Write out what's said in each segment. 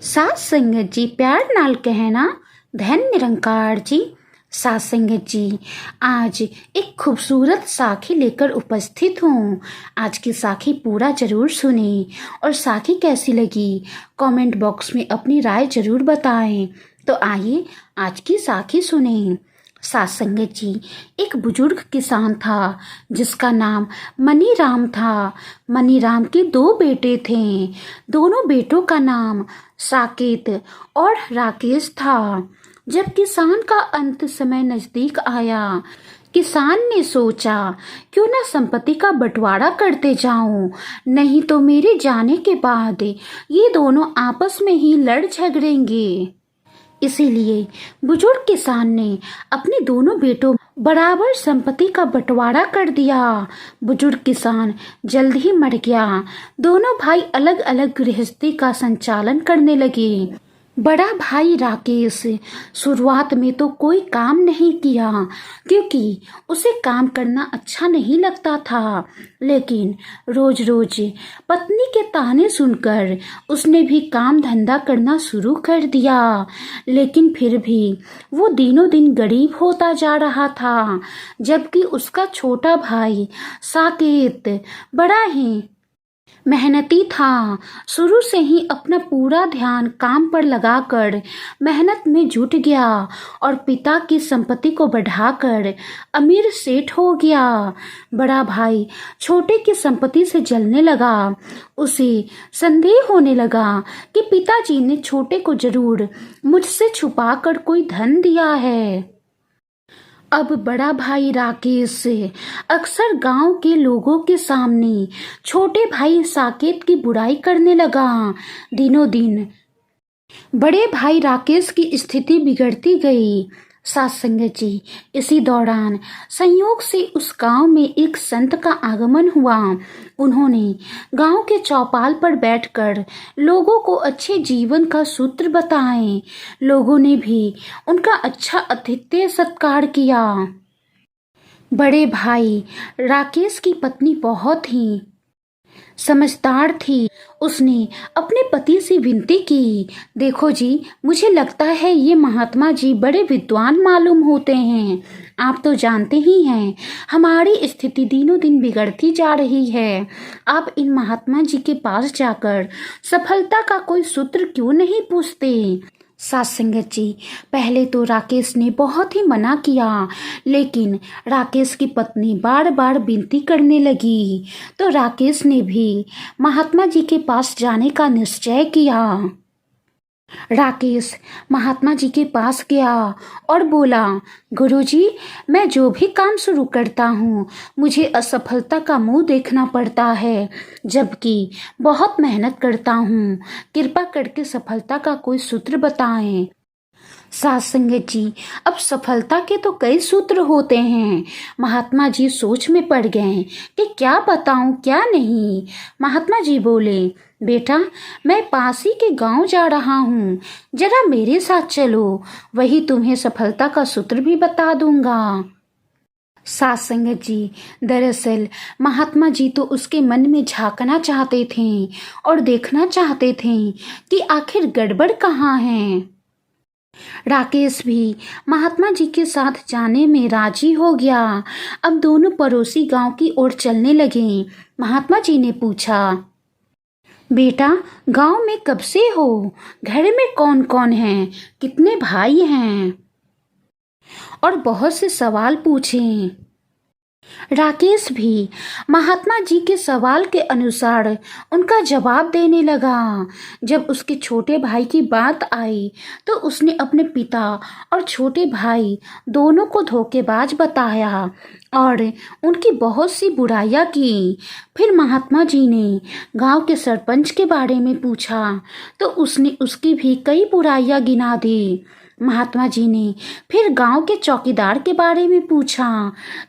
सात संगत जी प्यार नाल कहना धन निरंकार जी। सात संगत जी, आज एक खूबसूरत साखी लेकर उपस्थित हूँ। आज की साखी पूरा जरूर सुने और साखी कैसी लगी कमेंट बॉक्स में अपनी राय जरूर बताएं। तो आइए आज की साखी सुने। सात संगत जी, एक बुजुर्ग किसान था जिसका नाम मनीराम था। मनीराम के दो बेटे थे। दोनों बेटों का नाम साकेत और राकेश था। जब किसान का अंत समय नजदीक आया, किसान ने सोचा क्यों ना संपत्ति का बंटवारा करते जाऊं, नहीं तो मेरे जाने के बाद ये दोनों आपस में ही लड़ झगड़ेंगे। इसीलिए बुजुर्ग किसान ने अपने दोनों बेटों बराबर संपत्ति का बंटवारा कर दिया। बुजुर्ग किसान जल्द ही मर गया। दोनों भाई अलग अलग गृहस्थी का संचालन करने लगे। बड़ा भाई राकेश शुरुआत में तो कोई काम नहीं किया क्योंकि उसे काम करना अच्छा नहीं लगता था, लेकिन रोज रोज पत्नी के ताने सुनकर उसने भी काम धंधा करना शुरू कर दिया। लेकिन फिर भी वो दिनों दिन गरीब होता जा रहा था, जबकि उसका छोटा भाई साकेत बड़ा ही मेहनती था। शुरू से ही अपना पूरा ध्यान काम पर लगाकर मेहनत में जुट गया और पिता की संपत्ति को बढ़ाकर अमीर सेठ हो गया। बड़ा भाई छोटे की संपत्ति से जलने लगा। उसे संदेह होने लगा कि पिताजी ने छोटे को जरूर मुझसे छुपाकर कोई धन दिया है। अब बड़ा भाई राकेश अक्सर गांव के लोगों के सामने छोटे भाई साकेत की बुराई करने लगा। दिनों दिन बड़े भाई राकेश की स्थिति बिगड़ती गई। सात संगत जी, इसी दौरान संयोग से उस गांव में एक संत का आगमन हुआ। उन्होंने गांव के चौपाल पर बैठकर लोगों को अच्छे जीवन का सूत्र बताए। लोगों ने भी उनका अच्छा आतिथ्य सत्कार किया। बड़े भाई राकेश की पत्नी बहुत ही समझदार थी। उसने अपने पति से विनती की, देखो जी, मुझे लगता है ये महात्मा जी बड़े विद्वान मालूम होते हैं। आप तो जानते ही हैं हमारी स्थिति दिनों दिन बिगड़ती जा रही है। आप इन महात्मा जी के पास जाकर सफलता का कोई सूत्र क्यों नहीं पूछते। सात संगत जी, पहले तो राकेश ने बहुत ही मना किया, लेकिन राकेश की पत्नी बार बार विनती करने लगी तो राकेश ने भी महात्मा जी के पास जाने का निश्चय किया। राकेश महात्मा जी के पास गया और बोला, गुरुजी, मैं जो भी काम शुरू करता हूँ मुझे असफलता का मुंह देखना पड़ता है, जबकि बहुत मेहनत करता हूँ। कृपा करके सफलता का कोई सूत्र बताएं। सात संगत जी, अब सफलता के तो कई सूत्र होते हैं। महात्मा जी सोच में पड़ गए कि क्या बताऊं क्या नहीं। महात्मा जी बोले, बेटा, मैं पास ही के गांव जा रहा हूँ, जरा मेरे साथ चलो, वही तुम्हें सफलता का सूत्र भी बता दूंगा। सात संगत जी, दरअसल महात्मा जी तो उसके मन में झांकना चाहते थे और देखना चाहते थे कि आखिर गड़बड़ कहाँ है। राकेश भी महात्मा जी के साथ जाने में राजी हो गया। अब दोनों पड़ोसी गांव की ओर चलने लगे। महात्मा जी ने पूछा, बेटा, गांव में कब से हो? घर में कौन कौन है? कितने भाई हैं? और बहुत से सवाल पूछे। राकेश भी महात्मा जी के सवाल के अनुसार उनका जवाब देने लगा। जब उसके छोटे भाई की बात आई तो उसने अपने पिता और छोटे भाई दोनों को धोखेबाज बताया और उनकी बहुत सी बुराइयां की। फिर महात्मा जी ने गांव के सरपंच के बारे में पूछा तो उसने उसकी भी कई बुराइयां गिना दी। महात्मा जी ने फिर गांव के चौकीदार के बारे में पूछा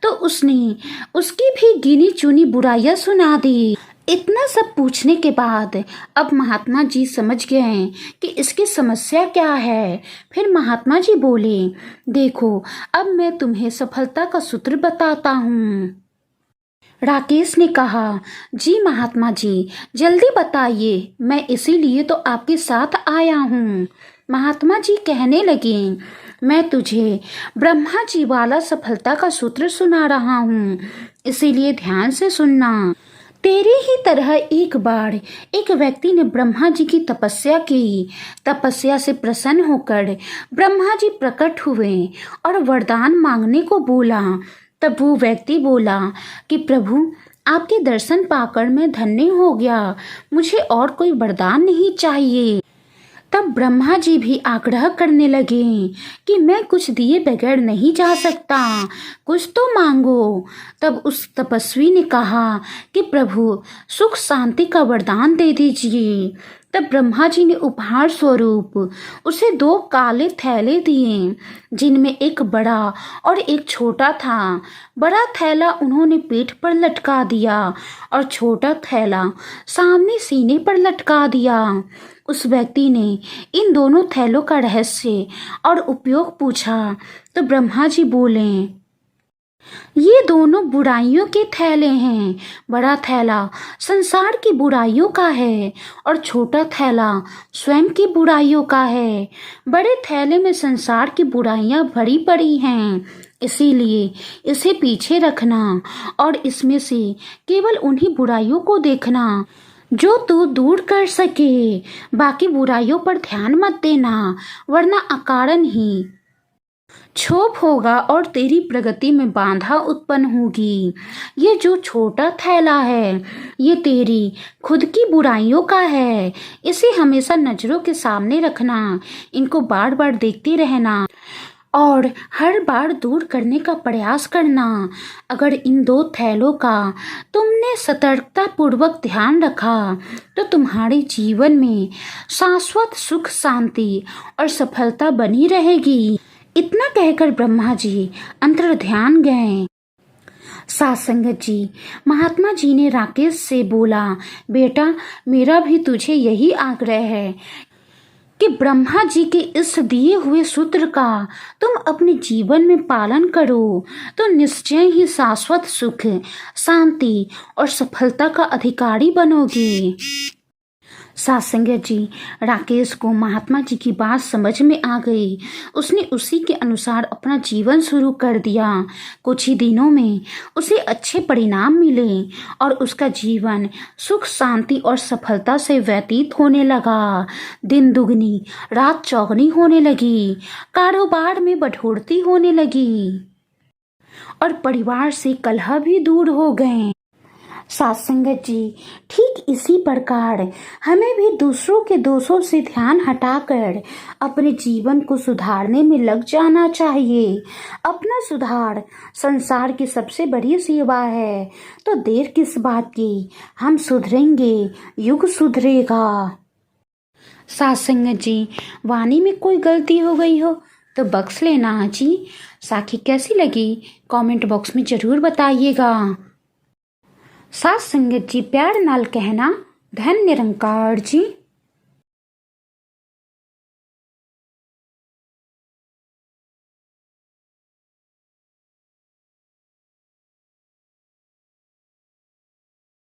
तो उसने उसकी भी गिनी चुनी बुराइयां सुना दी। इतना सब पूछने के बाद अब महात्मा जी समझ गए कि इसकी समस्या क्या है। फिर महात्मा जी बोले, देखो, अब मैं तुम्हें सफलता का सूत्र बताता हूँ। राकेश ने कहा, जी महात्मा जी, जल्दी बताइए, मैं इसीलिए तो आपके साथ आया हूँ। महात्मा जी कहने लगे, मैं तुझे ब्रह्मा जी वाला सफलता का सूत्र सुना रहा हूँ, इसीलिए ध्यान से सुनना। तेरी ही तरह एक बार एक व्यक्ति ने ब्रह्मा जी की तपस्या की। तपस्या से प्रसन्न होकर ब्रह्मा जी प्रकट हुए और वरदान मांगने को बोला। तब वो व्यक्ति बोला कि प्रभु, आपके दर्शन पाकर मैं धन्य हो गया, मुझे और कोई वरदान नहीं चाहिए। तब ब्रह्मा जी भी आग्रह करने लगे कि मैं कुछ दिए बगैर नहीं जा सकता, कुछ तो मांगो। तब उस तपस्वी ने कहा कि प्रभु, सुख शांति का वरदान दे दीजिए। तब ब्रह्मा जी ने उपहार स्वरूप उसे 2 काले थैले दिए, जिनमें एक बड़ा और एक छोटा था। बड़ा थैला उन्होंने पीठ पर लटका दिया और छोटा थैला सामने सीने पर लटका दिया। उस व्यक्ति ने इन दोनों थैलों का रहस्य और उपयोग पूछा तो ब्रह्मा जी बोले, ये दोनों बुराइयों के थैले हैं। बड़ा थैला संसार की बुराइयों का है और छोटा थैला स्वयं की बुराइयों का है। बड़े थैले में संसार की बुराइयां भरी पड़ी हैं, इसीलिए इसे पीछे रखना और इसमें से केवल उन्हीं बुराइयों को देखना जो तू दूर कर सके। बाकी बुराइयों पर ध्यान मत देना, वरना अकारण ही क्षोभ होगा और तेरी प्रगति में बाधा उत्पन्न होगी। ये जो छोटा थैला है, ये तेरी खुद की बुराइयों का है। इसे हमेशा नजरों के सामने रखना, इनको बार बार देखते रहना और हर बार दूर करने का प्रयास करना। अगर इन 2 थैलों का तुमने सतर्कता पूर्वक ध्यान रखा तो तुम्हारे जीवन में शाश्वत सुख, शांति और सफलता बनी रहेगी। इतना कहकर ब्रह्मा जी अंतर ध्यान गए। सासंगत जी, महात्मा जी ने राकेश से बोला, बेटा, मेरा भी तुझे यही आग्रह है कि ब्रह्मा जी के इस दिए हुए सूत्र का तुम अपने जीवन में पालन करो तो निश्चय ही शाश्वत सुख, शांति और सफलता का अधिकारी बनोगे। सासंगत जी, राकेश को महात्मा जी की बात समझ में आ गई। उसने उसी के अनुसार अपना जीवन शुरू कर दिया। कुछ ही दिनों में उसे अच्छे परिणाम मिले और उसका जीवन सुख, शांति और सफलता से व्यतीत होने लगा। दिन दुगनी रात चौगनी होने लगी, कारोबार में बढ़ोतरी होने लगी और परिवार से कलह भी दूर हो गए। सासंगत जी, ठीक इसी प्रकार हमें भी दूसरों के दोषों से ध्यान हटाकर अपने जीवन को सुधारने में लग जाना चाहिए। अपना सुधार संसार की सबसे बड़ी सेवा है, तो देर किस बात की, हम सुधरेंगे, युग सुधरेगा। सासंगत जी, वाणी में कोई गलती हो गई हो तो बख्श लेना जी। साखी कैसी लगी कमेंट बॉक्स में जरूर बताइएगा। साथ संगत जी, प्यार नाल कहना, धन निरंकार जी।